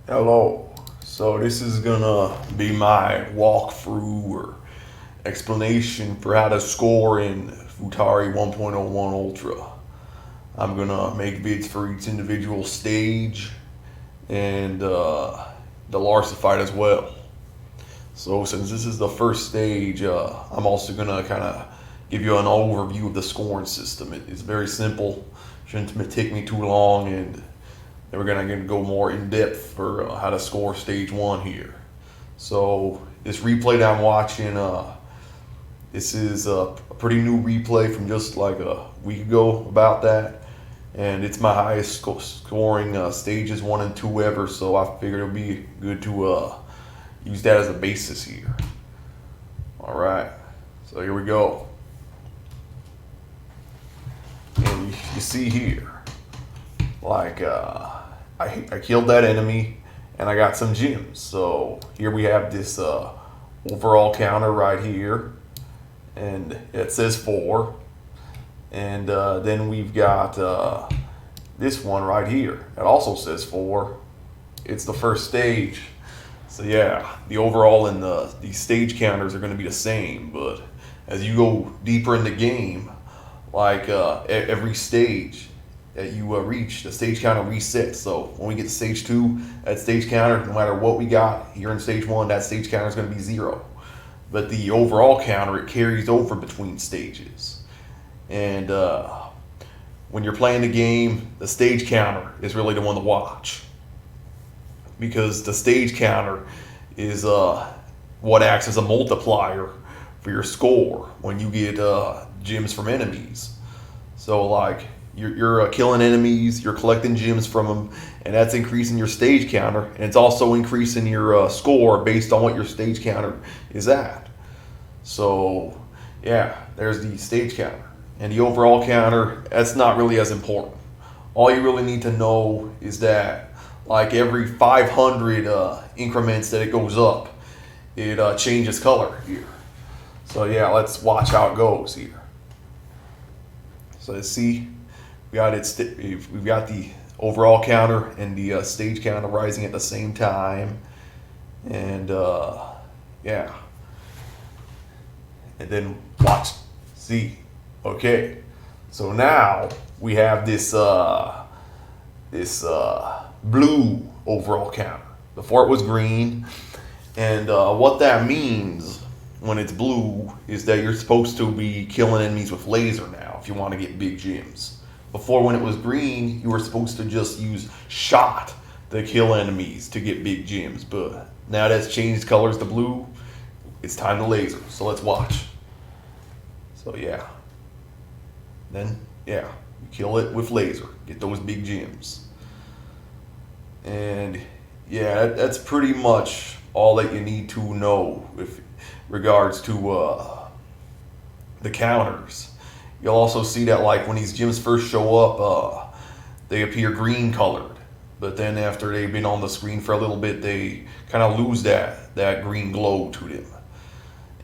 Hello. So this is gonna be my walkthrough or explanation for how to score in Futari 1.01 Ultra. I'm gonna make vids for each individual stage and the Larsa fight as well. So since this is the first stage, I'm also gonna kind of give you an overview of the scoring system. It's very simple. Shouldn't take me too long, and then we're gonna go more in depth for how to score stage one here. So this replay that I'm watching, this is a pretty new replay from just like a week ago about that, and it's my highest scoring stages 1 and 2 ever. So I figured it'd be good to use that as a basis here. All right, so here we go. And you see here, like I killed that enemy and I got some gems. So here we have this overall counter right here, and it says 4. And then we've got this one right here. It also says 4. It's the first stage. So yeah, the overall and the stage counters are going to be the same, but as you go deeper in the game, like every stage that you reach, the stage counter resets. So when we get to stage 2, that stage counter, no matter what we got here in stage 1, that stage counter is going to be 0. But the overall counter, it carries over between stages. And when you're playing the game, the stage counter is really the one to watch, because the stage counter is what acts as a multiplier for your score when you get gems from enemies. So like you're killing enemies, you're collecting gems from them, and that's increasing your stage counter, and it's also increasing your score based on what your stage counter is at. So yeah, there's the stage counter. And the overall counter, that's not really as important. All you really need to know is that like every 500 increments that it goes up, it changes color here. So yeah, let's watch how it goes here. So let's see, we got we've got the overall counter and the stage counter rising at the same time, and yeah, and then watch, see, okay. So now we have this blue overall counter. Before it was green, and what that means when it's blue is that you're supposed to be killing enemies with laser now if you want to get big gems. Before, when it was green, you were supposed to just use shot to kill enemies to get big gems. But now that's changed colors to blue, it's time to laser. So let's watch. So yeah, then yeah, you kill it with laser, get those big gems. And yeah, that's pretty much all that you need to know with regards to the counters. You'll also see that like when these gems first show up, they appear green colored, but then after they've been on the screen for a little bit, they kind of lose that green glow to them.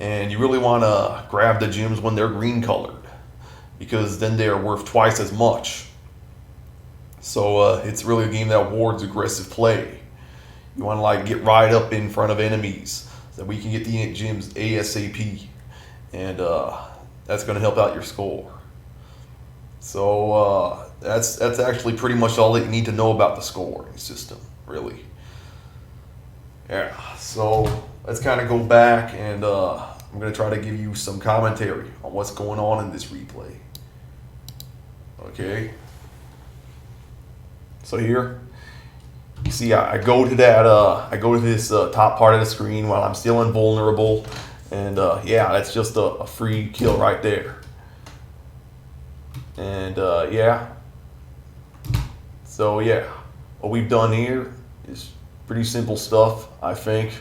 And you really want to grab the gems when they're green colored, because then they're worth twice as much. So it's really a game that awards aggressive play. You want to like get right up in front of enemies so that we can get the gems ASAP, and that's going to help out your score. So that's actually pretty much all that you need to know about the scoring system, really. Yeah. So let's kind of go back, and I'm going to try to give you some commentary on what's going on in this replay. Okay. So here, you see, I go to that. I go to this top part of the screen while I'm still invulnerable, and yeah, that's just a free kill right there. And yeah, so yeah, what we've done here is pretty simple stuff, I think.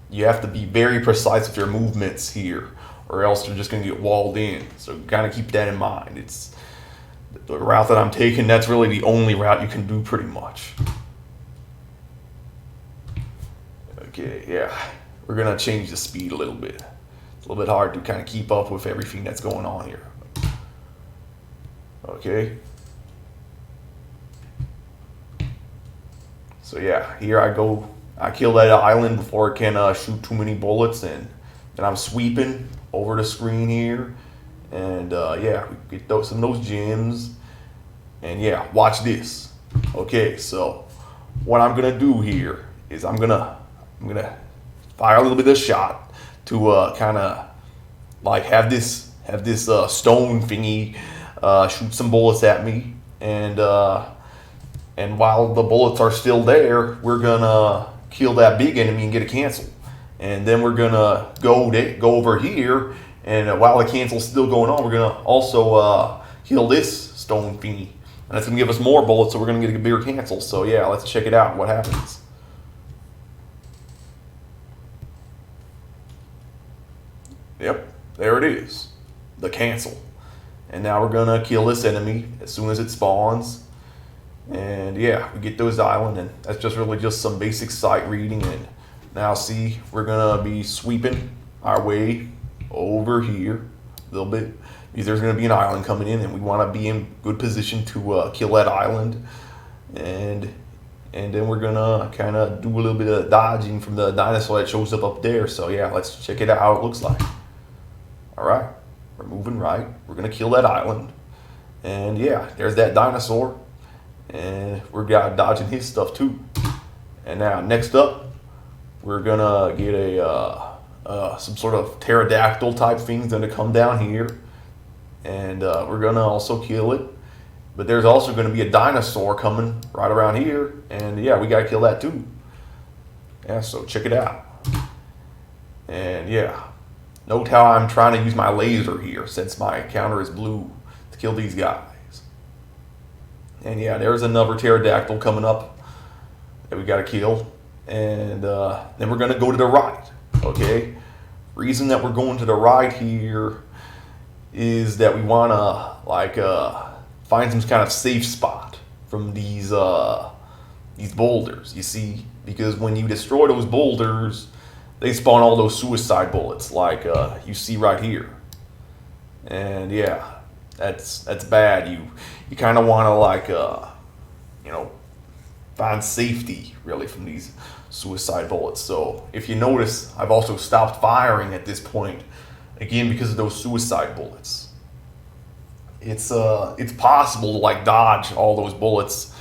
You have to be very precise with your movements here, or else you're just going to get walled in. So kind of keep that in mind. It's the route that I'm taking, that's really the only route you can do pretty much. Okay, yeah. We're going to change the speed a little bit. It's a little bit hard to kind of keep up with everything that's going on here. Okay. So yeah, here I go. I kill that island before it can shoot too many bullets, and then I'm sweeping over the screen here, and yeah, we get some of those gems, and yeah, watch this. Okay, so what I'm gonna do here is I'm gonna fire a little bit of shot to kind of like have this stone thingy shoot some bullets at me, and while the bullets are still there, we're gonna kill that big enemy and get a cancel, and then we're gonna go over here, and while the cancel's still going on, we're gonna also kill this stone thingy, and it's gonna give us more bullets, so we're gonna get a bigger cancel. So yeah, let's check it out. What happens? Yep, there it is, the cancel. And now we're gonna kill this enemy as soon as it spawns. And yeah, we get to his island, and that's just really just some basic sight reading. And now see, we're gonna be sweeping our way over here a little bit, because there's gonna be an island coming in, and we wanna be in good position to kill that island. And then we're gonna kind of do a little bit of dodging from the dinosaur that shows up there. So yeah, let's check it out how it looks like. All right, we're moving right. We're gonna kill that island, and yeah, there's that dinosaur, and we're dodging his stuff too. And now next up, we're gonna get some sort of pterodactyl type thing's gonna come down here, and we're gonna also kill it. But there's also gonna be a dinosaur coming right around here, and yeah, we gotta kill that too. Yeah, so check it out. And yeah. Note how I'm trying to use my laser here, since my counter is blue, to kill these guys. And yeah, there's another pterodactyl coming up that we gotta kill. And then we're gonna go to the right, okay? Reason that we're going to the right here is that we wanna find some kind of safe spot from these boulders, you see? Because when you destroy those boulders, they spawn all those suicide bullets, like you see right here. And yeah, that's bad. You kind of want to find safety really from these suicide bullets. So if you notice, I've also stopped firing at this point, again because of those suicide bullets. It's possible to dodge all those bullets,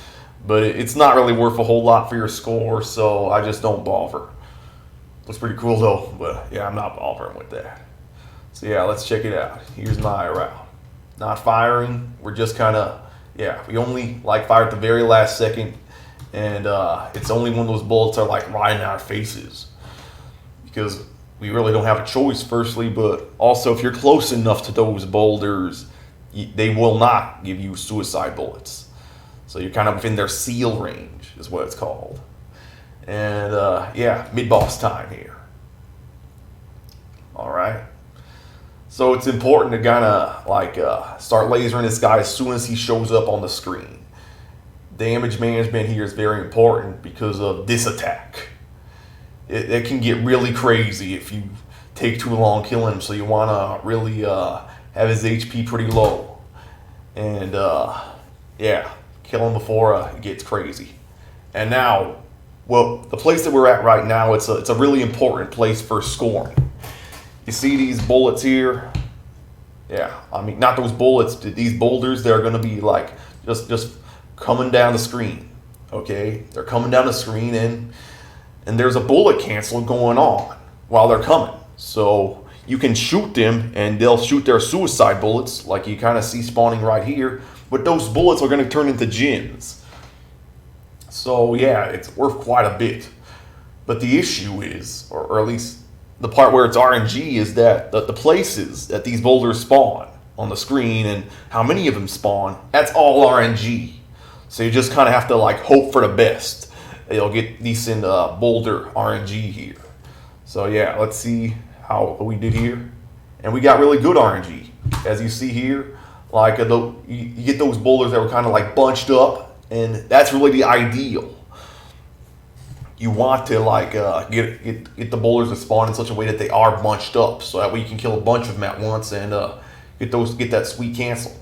but it's not really worth a whole lot for your score. So I just don't bother. Looks pretty cool though, but yeah, I'm not bothering with that. So yeah, let's check it out. Here's my route. Not firing, we're just kind of, yeah, we only fire at the very last second, and it's only when those bullets are right in our faces, because we really don't have a choice, firstly, but also if you're close enough to those boulders, they will not give you suicide bullets. So you're kind of within their seal range, is what it's called. And yeah, mid-boss time here. All right. So it's important to kind of start lasering this guy as soon as he shows up on the screen. Damage management here is very important because of this attack. It can get really crazy if you take too long killing him, so you want to really have his HP pretty low. And yeah, kill him before it gets crazy. And now, well, the place that we're at right now, it's a really important place for scoring. You see these bullets here? Yeah, I mean, not those bullets, these boulders, they're going to be just coming down the screen, okay? They're coming down the screen, and there's a bullet cancel going on while they're coming. So you can shoot them, and they'll shoot their suicide bullets, like you kind of see spawning right here, but those bullets are going to turn into gems. So yeah, it's worth quite a bit. But the issue is, or at least the part where it's RNG, is that the places that these boulders spawn on the screen and how many of them spawn, that's all RNG. So you just kind of have to hope for the best. You'll get decent boulder RNG here. So yeah, let's see how we did here. And we got really good RNG. As you see here, you get those boulders that were kind of bunched up. And that's really the ideal. You want to get the boulders to spawn in such a way that they are bunched up, so that way you can kill a bunch of them at once and get that sweet cancel.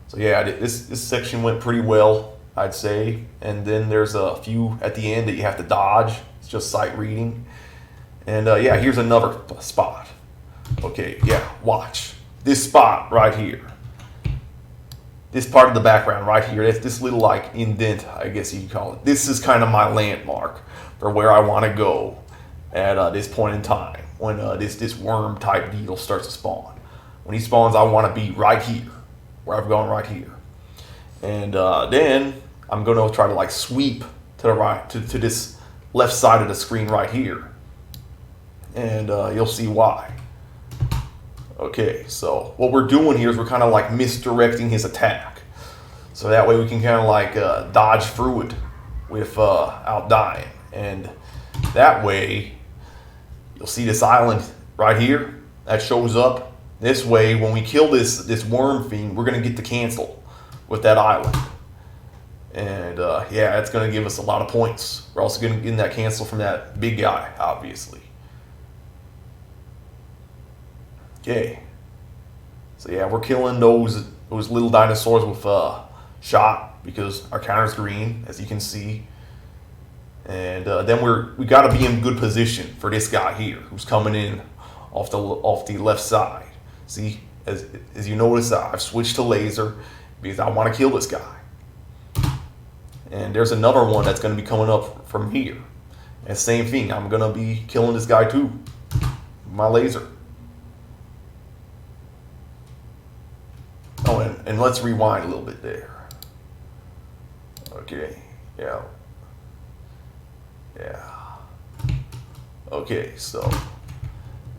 So yeah, this section went pretty well. I'd say. And then there's a few at the end that you have to dodge. It's just sight reading. And yeah, here's another spot. Okay, yeah, watch. This spot right here. This part of the background right here, that's this little like indent, I guess you could call it. This is kind of my landmark for where I want to go at this point in time when this worm type deal starts to spawn. When he spawns, I want to be right here, where I've gone right here. And then I'm going to try to like sweep to the right, to this left side of the screen right here. And you'll see why. Okay, so what we're doing here is we're kind of like misdirecting his attack. So that way we can kind of like dodge through it without dying. And that way, you'll see this island right here that shows up. This way, when we kill this worm fiend, we're going to get to cancel with that island. And yeah, it's going to give us a lot of points. We're also going to get that cancel from that big guy, obviously. Okay. So yeah, we're killing those little dinosaurs with shot because our counter's green, as you can see. And then we got to be in good position for this guy here who's coming in off the left side. See, as you notice, I've switched to laser because I want to kill this guy. And there's another one that's going to be coming up from here. And same thing, I'm going to be killing this guy too. My laser. Oh, and let's rewind a little bit there. Okay, yeah. Yeah. Okay, so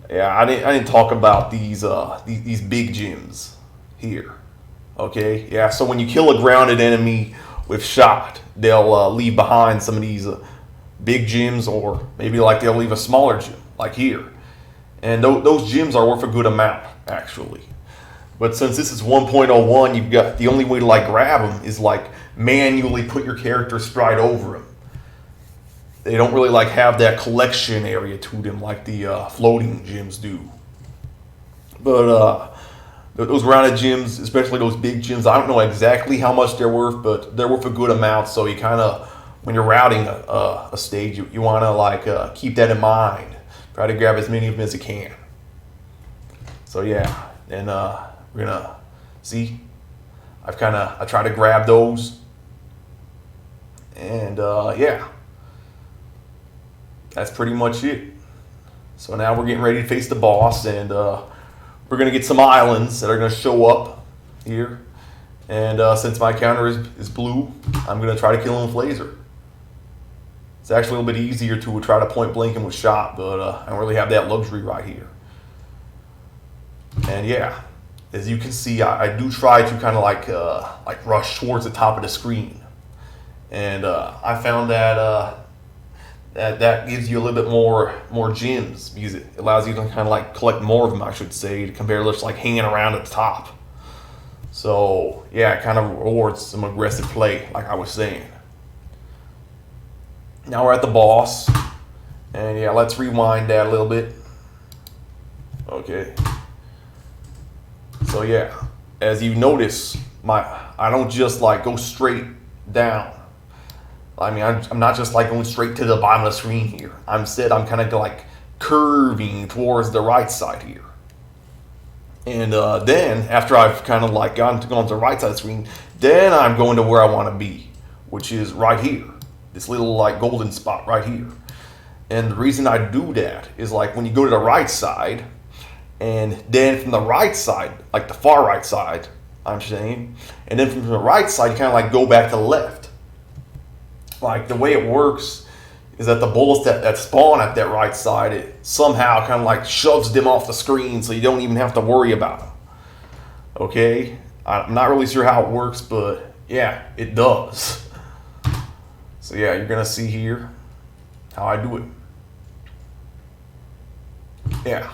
yeah, I didn't talk about these big gyms here. Okay, yeah. So when you kill a grounded enemy with shot, they'll leave behind some of these big gyms, or maybe like they'll leave a smaller gym, like here. And those gyms are worth a good amount, actually. But since this is 1.01, you've got the only way to like grab them is like manually put your character sprite over them. They don't really like have that collection area to them like the floating gyms do. But those grounded gyms, especially those big gyms, I don't know exactly how much they're worth, but they're worth a good amount. So you kind of, when you're routing a stage, you want to like keep that in mind. Try to grab as many of them as you can. So yeah, and we're gonna see. I try to grab those, and yeah, that's pretty much it. So now we're getting ready to face the boss, and we're gonna get some islands that are gonna show up here. And since my counter is blue, I'm gonna try to kill him with laser. It's actually a little bit easier to try to point blank him with shot, but I don't really have that luxury right here. And yeah, as you can see, I do try to kind of like rush towards the top of the screen, and I found that that gives you a little bit more gems because it allows you to kind of like collect more of them, I should say, to compare to just like hanging around at the top. So yeah, it kind of rewards some aggressive play, like I was saying. Now we're at the boss, and yeah, let's rewind that a little bit. Okay. So yeah, as you notice, I don't just like go straight down. I mean, I'm not just like going straight to the bottom of the screen here. Instead, I'm kind of like curving towards the right side here. And then after I've kind of like gone to the right side of the screen, then I'm going to where I want to be, which is right here. This little like golden spot right here. And the reason I do that is like when you go to the right side, and then from the right side, like the far right side, I'm saying, and then from the right side, you kind of like go back to the left. Like the way it works is that the bullets that spawn at that right side, it somehow kind of like shoves them off the screen so you don't even have to worry about them. Okay? I'm not really sure how it works, but yeah, it does. So yeah, you're going to see here how I do it. Yeah.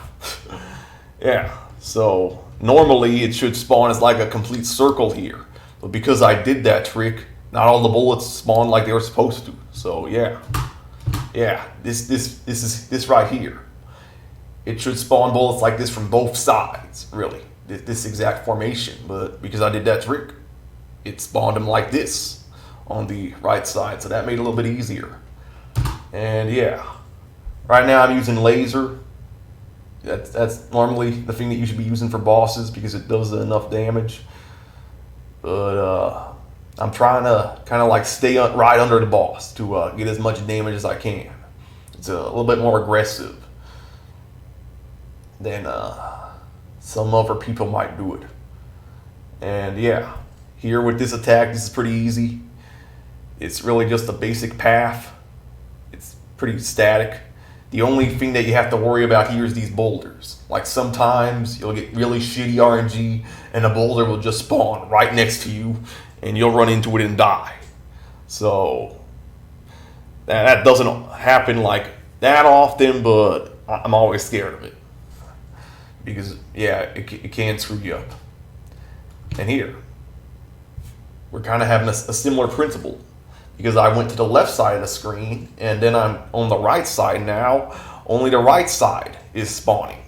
Yeah, so normally it should spawn as like a complete circle here. But because I did that trick, not all the bullets spawn like they were supposed to. So yeah. Yeah, this right here. It should spawn bullets like this from both sides, really. This exact formation. But because I did that trick, it spawned them like this on the right side, so that made it a little bit easier. And yeah, right now I'm using laser. That's normally the thing that you should be using for bosses because it does enough damage. But I'm trying to kind of like stay right under the boss to get as much damage as I can. It's a little bit more aggressive than some other people might do it. And yeah, here with this attack, this is pretty easy. It's really just a basic path. It's pretty static. The only thing that you have to worry about here is these boulders. Like sometimes you'll get really shitty RNG and a boulder will just spawn right next to you and you'll run into it and die. So that doesn't happen like that often, but I'm always scared of it. Because yeah, it can screw you up. And here, we're kind of having a similar principle. Because I went to the left side of the screen, and then I'm on the right side now. Only the right side is spawning.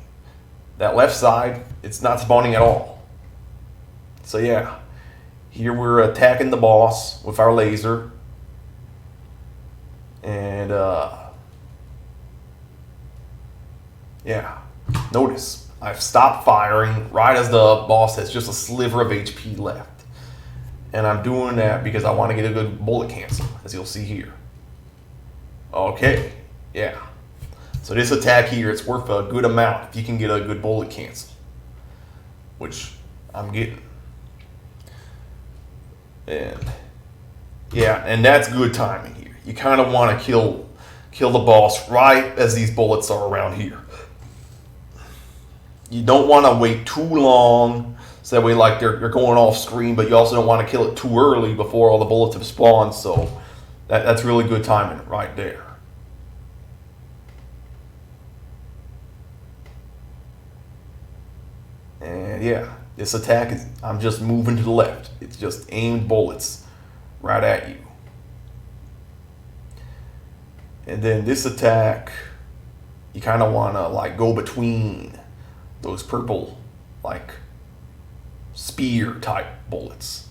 That left side, it's not spawning at all. So yeah, here we're attacking the boss with our laser. And yeah, notice I've stopped firing right as the boss has just a sliver of HP left. And I'm doing that because I want to get a good bullet cancel, as you'll see here. Okay, yeah. So this attack here, it's worth a good amount if you can get a good bullet cancel. Which I'm getting. And yeah, and that's good timing here. You kind of want to kill the boss right as these bullets are around here. You don't want to wait too long. So that way, like, they're going off screen, but you also don't want to kill it too early before all the bullets have spawned. So that's really good timing right there. And yeah, this attack is, I'm just moving to the left. It's just aimed bullets right at you. And then this attack, you kind of want to like go between those purple, like, spear type bullets.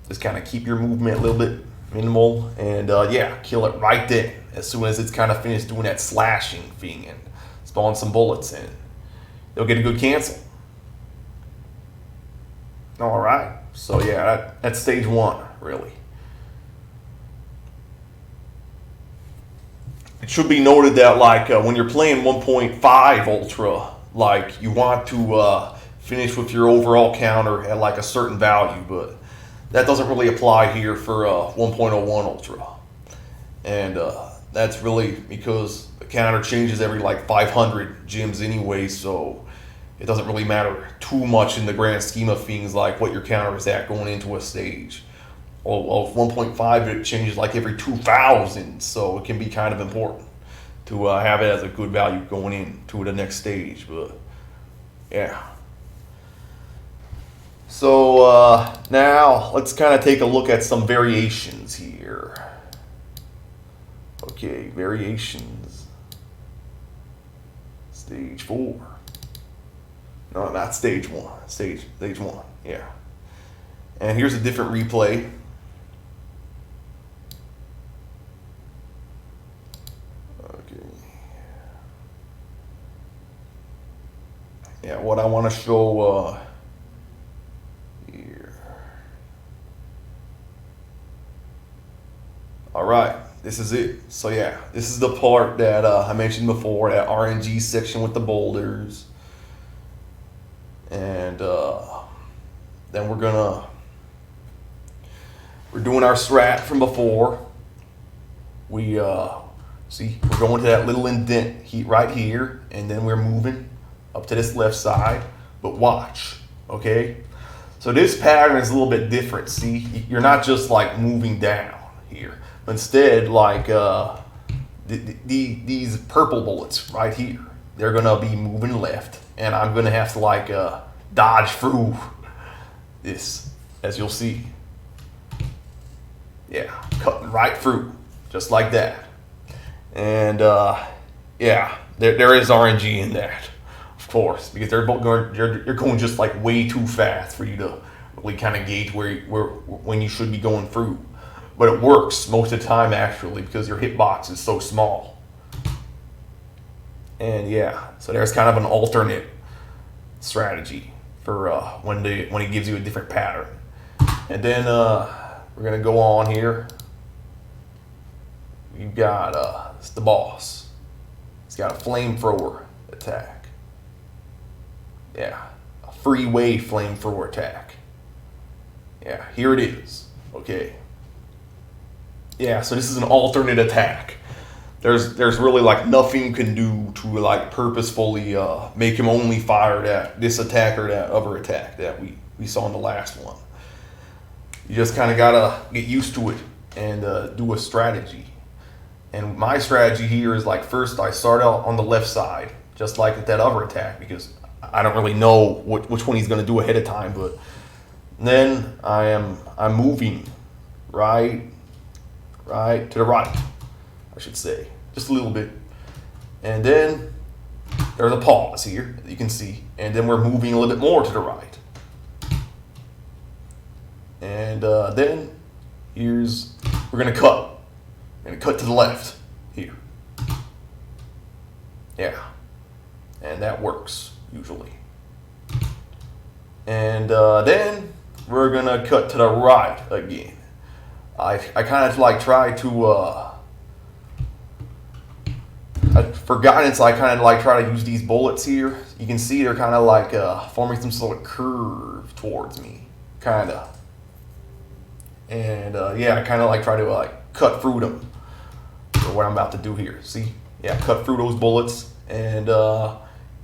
Just kind of keep your movement a little bit minimal and yeah, kill it right then as soon as it's kind of finished doing that slashing thing and spawn some bullets and they'll get a good cancel. All right, so yeah, that's stage one really. It should be noted that like when you're playing 1.5 Ultra, like you want to finish with your overall counter at like a certain value, but that doesn't really apply here for 1.01 Ultra. And that's really because the counter changes every like 500 gems anyway, so it doesn't really matter too much in the grand scheme of things like what your counter is at going into a stage. Well, 1.5 it changes like every 2,000, so it can be kind of important to have it as a good value going into the next stage. But yeah. So now let's kind of take a look at some variations here. Okay, variations. Stage 4. No, not stage 1. Stage 1. Yeah. And here's a different replay. Okay. Yeah, what I want to show here. All right, this is it. So yeah, this is the part that I mentioned before, that RNG section with the boulders. And then we're doing our strat from before. We see, we're going to that little indent right here, and then we're moving up to this left side. But watch, okay? So this pattern is a little bit different. See, you're not just like moving down here, but instead, like these purple bullets right here, they're gonna be moving left, and I'm gonna have to like dodge through this, as you'll see. Yeah, cutting right through, just like that. And yeah, there is RNG in that, of course, because you're going just like way too fast for you to really kind of gauge when you should be going through. But it works most of the time actually because your hitbox is so small. And yeah, so there's kind of an alternate strategy for when it gives you a different pattern. And then we're gonna go on here. You've got it's the boss. He's got a flamethrower attack. Yeah, a freeway flamethrower attack. Yeah, here it is. Okay. Yeah, so this is an alternate attack. There's really like nothing you can do to like purposefully make him only fire this attack or that other attack that we saw in the last one. You just kind of gotta get used to it and do a strategy. And my strategy here is like first I start out on the left side, just like that other attack, because I don't really know which one he's gonna do ahead of time. But then I'm moving right to the right, I should say, just a little bit. And then there's a pause here, you can see. And then we're moving a little bit more to the right. And then we're gonna cut. We're gonna cut to the left here. Yeah. And that works, usually. And then we're gonna cut to the right again. I kind of like try to for guidance, I kind of like try to use these bullets here. You can see they're kind of like forming some sort of curve towards me, kind of. And yeah, I kind of like try to like cut through them. For what I'm about to do here. See, yeah, cut through those bullets. And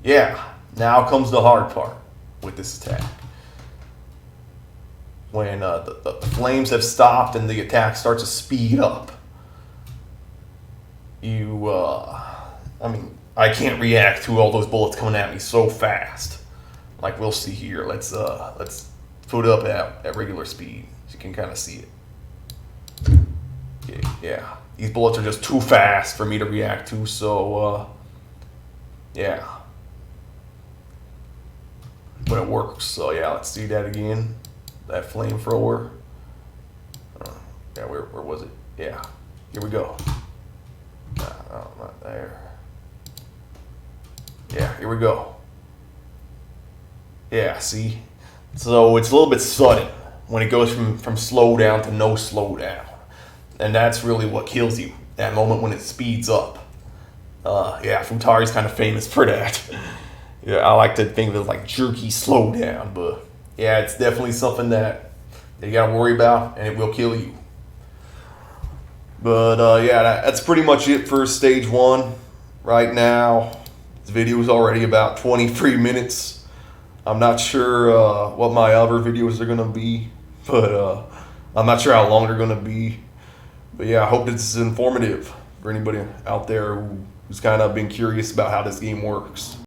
yeah, now comes the hard part with this attack. When the flames have stopped and the attack starts to speed up, I can't react to all those bullets coming at me so fast. Like we'll see here. Let's put it up at regular speed so you can kind of see it. Okay, yeah, these bullets are just too fast for me to react to. So yeah, but it works. So yeah, let's see that again. That flamethrower. Yeah, where was it? Yeah, here we go. No, not there. Yeah, here we go. Yeah, see? So it's a little bit sudden when it goes from slow down to no slow down. And that's really what kills you, that moment when it speeds up. Yeah, Futari's kind of famous for that. Yeah, I like to think of it like jerky slow down, but yeah, it's definitely something that you gotta worry about, and it will kill you. But yeah, that's pretty much it for stage 1. Right now, this video is already about 23 minutes. I'm not sure what my other videos are gonna be, but I'm not sure how long they're gonna be. But yeah, I hope this is informative for anybody out there who's kind of been curious about how this game works.